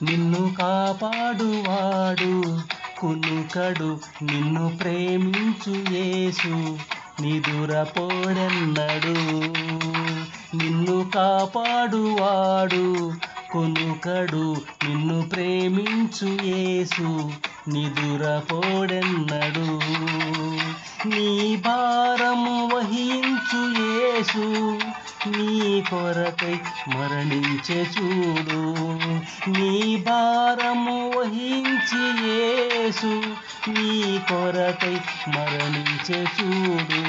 నిన్ను కాపాడువాడు కునుకడు, నిన్ను ప్రేమించు యేసు నిదురపోడెన్నడు. నిన్ను కాపాడువాడు కునుకడు, నిన్ను ప్రేమించు యేసు నిదురపోడెన్నడు. నీ భారము వహించు యేసు నీ కొరకై మరణించే చూడు. నీ భారము వహించి యేసు నీ కొరకై మరణించే చూడు.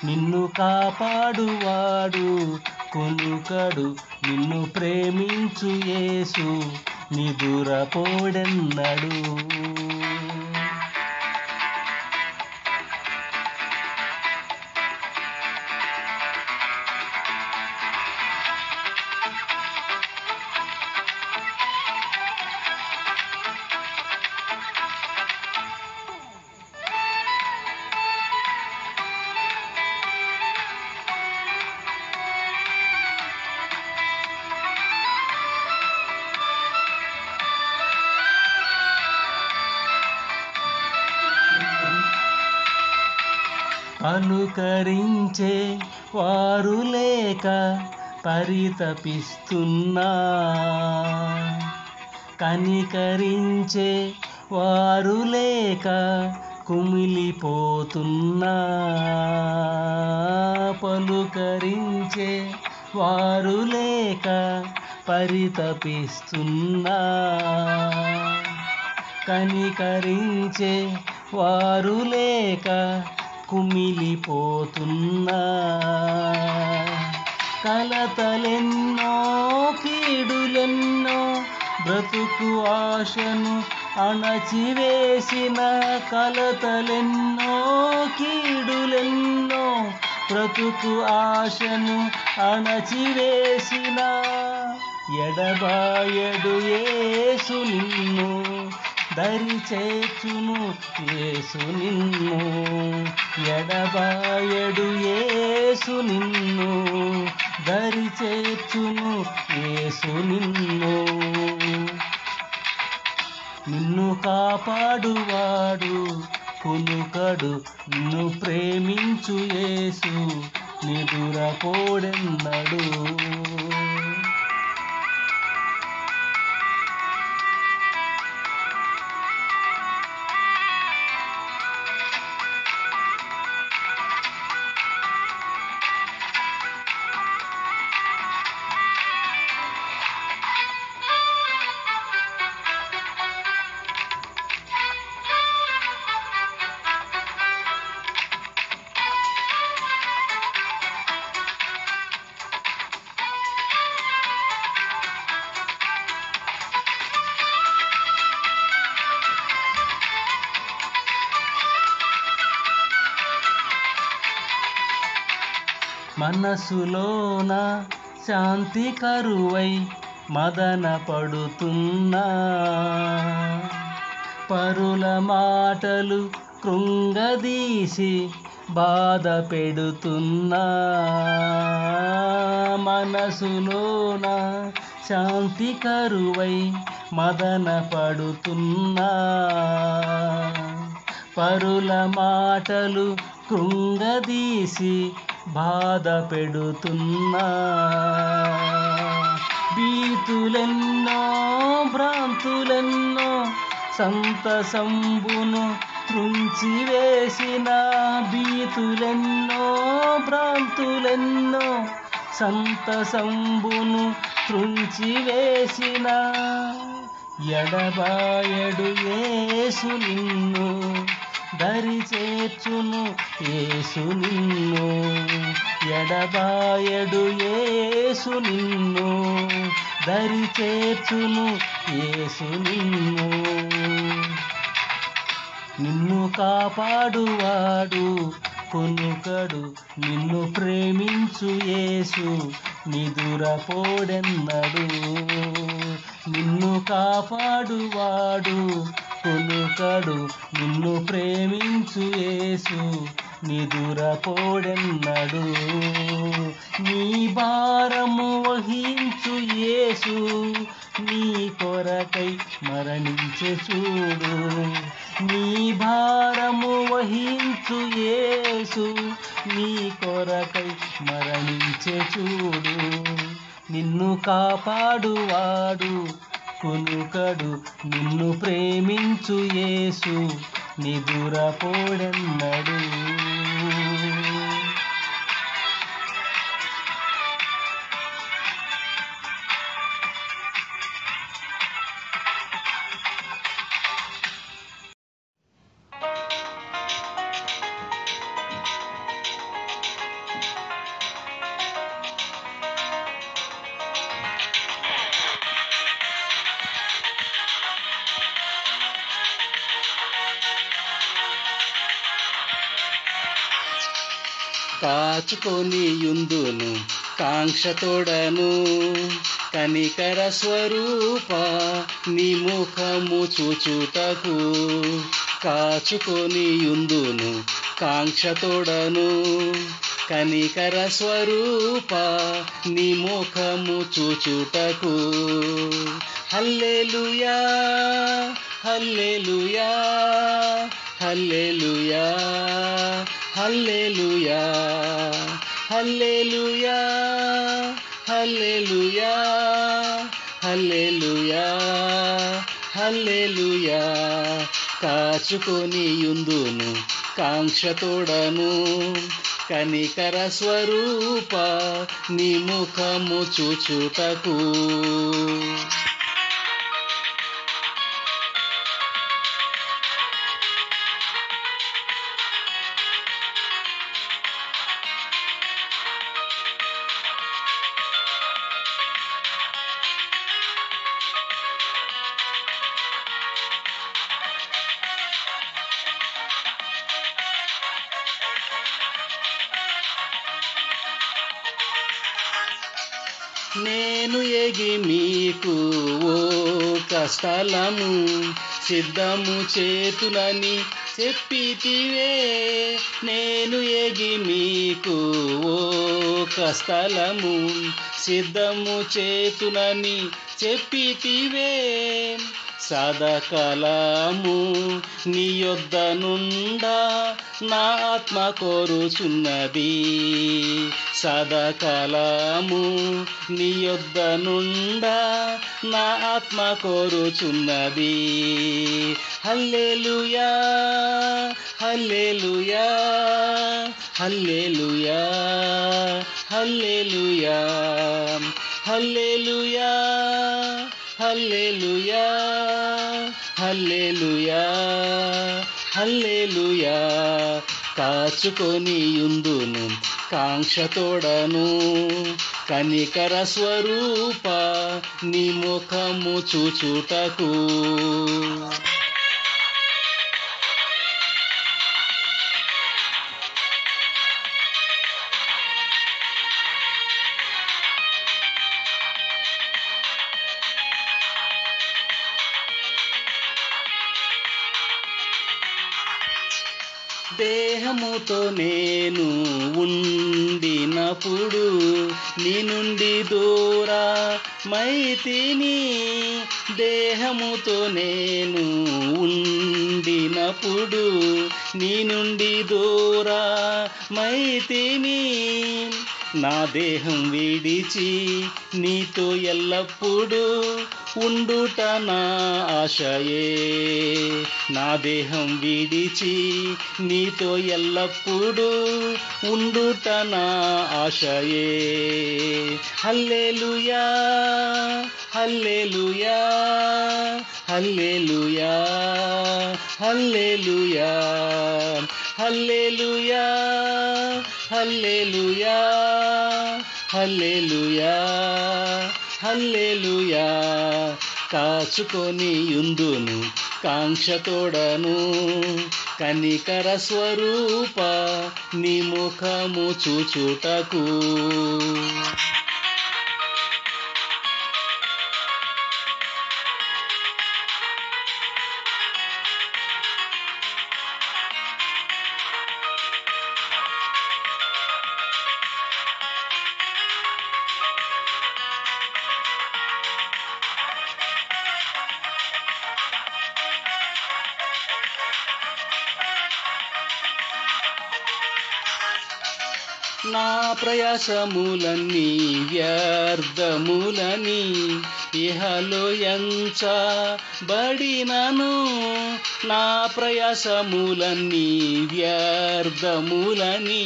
నిన్ను కాపాడువాడు కునుకడు, నిన్ను ప్రేమించు యేసు నిదురపోడెన్నడు. పలుకరించే వారు లేక పరితపిస్తున్నా, కనికరించే వారు లేక కుమిలిపోతున్నా. పలుకరించే వారు లేక పరితపిస్తున్నా, కనికరించే వారు లేక కుమిలిపోతున్నా. కలతలెన్నో కీడులెన్నో బ్రతుకు ఆశను అణచివేసిన, కలతలెన్నో కీడులెన్నో బ్రతుకు ఆశను అణచివేసిన. ఎడబాయడు యేసు నిన్ను దరి చేర్చును, యేసు నిన్ను ఎడబాయడు, యేసు నిన్ను దరి చేర్చును, యేసు నిన్ను. నిన్ను కాపాడువాడు కునుకడు, నిన్ను ప్రేమించు యేసు నిదురపోడెన్నడు. మనసులోన శాంతి కరువై మదన పడుతున్నా, పరుల మాటలు కృంగదీసి బాధ పెడుతున్నా. మనసులోన శాంతి కరువై మదన పడుతున్నా, పరుల మాటలు కృంగదీసి బాధ పెడుతున్నా. భీతులెన్నో భ్రాంతులెన్నో సంతసంబును త్రుంచివేసిన, భీతులెన్నో భ్రాంతులెన్నో సంతసంబును త్రుంచివేసిన. ఎడబాయడు యేసు నిన్ను దరి చేర్చును, యేసు నిన్ను ఎడబాయడు, యేసు నిన్ను దరి చేర్చును, యేసు నిన్ను. నిన్ను కాపాడువాడు కునుకడు, నిన్ను ప్రేమించు యేసు నిదురపోడెన్నడు. నిన్ను కాపాడువాడు కునుకడు, నిన్ను ప్రేమించు యేసు నిదురపోడెన్నడు. నీ భారము వహించు యేసు నీ కొరకై మరణించే చూడు. నీ భారము వహించు యేసు నీ కొరకై మరణించే చూడు. నిన్ను కాపాడువాడు కునుకడు, నిన్ను ప్రేమించు యేసు నిదురపోడెన్నడు. కాచుకొని యుందును కాంక్షతోడను, కనికర స్వరూప నీ ముఖము చూచుటకు. కాచుకొని యుందును కాంక్షతోడను, కనికర స్వరూప నీ ముఖము చూచుటకు. హల్లెలూయా హల్లెలూయా హల్లెలూయా హల్లెలూయా హల్లెలూయా హల్లెలూయా హల్లెలూయా హల్లెలూయా. కాచుకొని యుందును కాంక్షతోడను, కనికర స్వరూప నీ ముఖము చూచుటకు. నేను ఎగి మీకు ఒక స్థలము సిద్ధము చేతునని చెప్పితివే. నేను ఎగి మీకు ఒక స్థలము సిద్ధము చేతునని చెప్పితివే. సదాకాలము నీ యొద్ద నుండా నా ఆత్మ కోరుచున్నది. సదాకాలము నీ యొద్ద నుండా నా ఆత్మ కోరుచున్నది. హల్లెలూయా హల్లెలూయా హల్లెలూయా హల్లెలూయా హల్లెలూయా హల్లెలూయా హల్లెలూయా హల్లెలూయా. కాచుకొని యుందును కాంక్షతోడను, కనికర స్వరూప నీ ముఖము చూచుటకు. దేహముతో నేను ఉండినప్పుడు నీ నుండి దూరమైతిని. దేహముతో నేను ఉండినప్పుడు నీ నుండి దూరమైతిని. నా దేహం విడిచి నీతో ఎల్లప్పుడూ ఉండుట నా ఆశయే. నా దేహం విడిచి నీతో ఎల్లప్పుడూ ఉండుట నా ఆశయే. హల్లెలూయా హల్లెలూయా హల్లెలూయా హల్లెలూయా హల్లెలూయా హల్లెలూయా హల్లెలూయా హల్లెలూయా. కాచుకొని యుందును కాంక్షతోడను, కనికర స్వరూప నీ ముఖము చూచుటకు. నా ప్రయాసములన్నీ వ్యర్థములని ఇహలో ఎంచబడినను. నా ప్రయాసములన్నీ వ్యర్థములని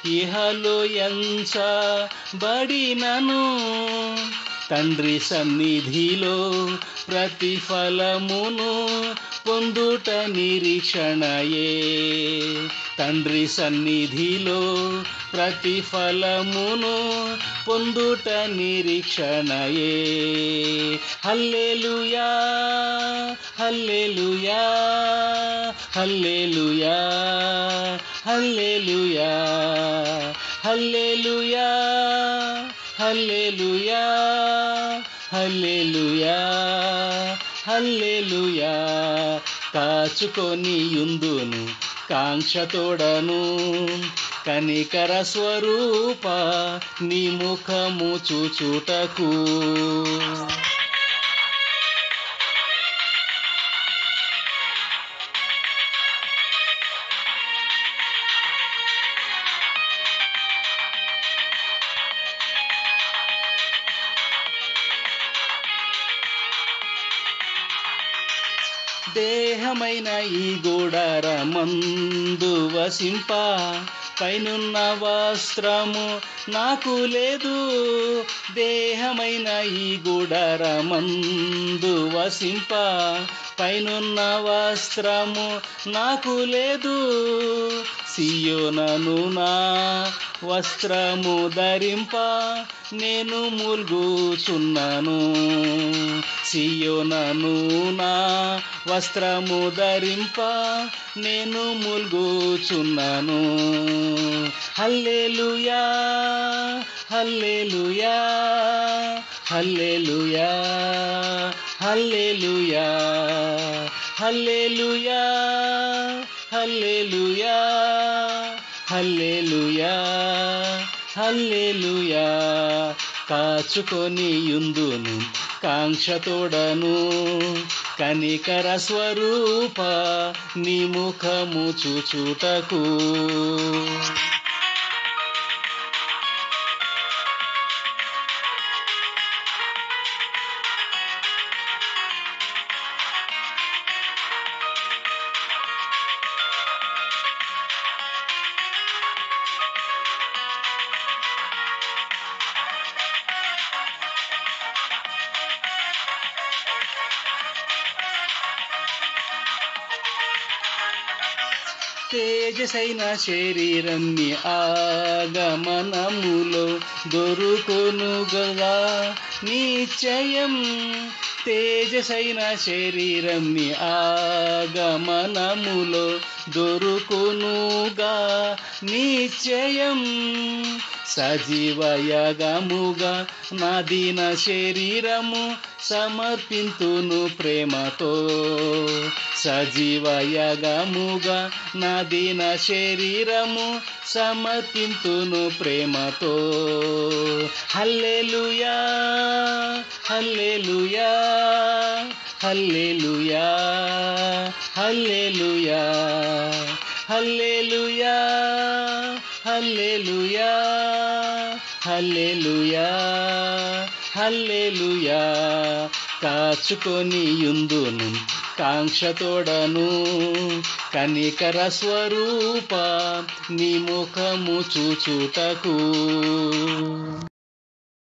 ఇహలో ఎంచబడినను. తండ్రి సన్నిధిలో ప్రతిఫలమును పొందుట నిరీక్షణయే. తండ్రి సన్నిధిలో ప్రతిఫలమును పొందుట నిరీక్షణయే. హల్లెలూయా హల్లెలూయా హల్లెలూయా హల్లెలూయా హల్లెలూయా హల్లెలూయా హల్లెలూయా హల్లెలూయా. కాచుకొని యుందును కాంక్షతోడను కనికర స్వరూప నీ ముఖము చూచుటకు. దేహమైన ఈ గుడారమందు వసింప పైనున్న వస్త్రము నాకు లేదు. దేహమైన ఈ గుడారమందు వసింప పైనున్న వస్త్రము నాకు లేదు. సియోనను నా వస్త్రము ధరింప నేను మూల్గుచున్నాను. సియోనను నా వస్త్రము ధరింప నేను మూల్గుచున్నాను. హల్లెలూయా హల్లెలూయా హల్లెలూయా హల్లెలూయా హల్లెలూయా హల్లెలూయా హల్లెలూయా హల్లెలూయా. కాచుకొని యుందును కాంక్షతోడను కనికర స్వరూప నీ ముఖము చూచుటకు. తేజసైన శరీరాన్ని ఆగమనములో దొరుకునుగా నిశ్చయం. తేజసైన శరీరాన్ని ఆగమనములో దొరుకునుగా నిశ్చయం. సజీవయాగముగా నా దీన శరీరము సమర్పింతును ప్రేమతో. సజీవయాగముగా నా దీన శరీరము సమర్పింతును ప్రేమతో. హల్లెలూయా హల్లెలూయా హల్లెలూయా హల్లెలూయా హల్లెలూయా హల్లెలూయా హల్లెలూయా హల్లెలూయా. కాచుకొని యుందును కాంక్షతోడను కనికర స్వరూప నీ ముఖము చూచుటకు.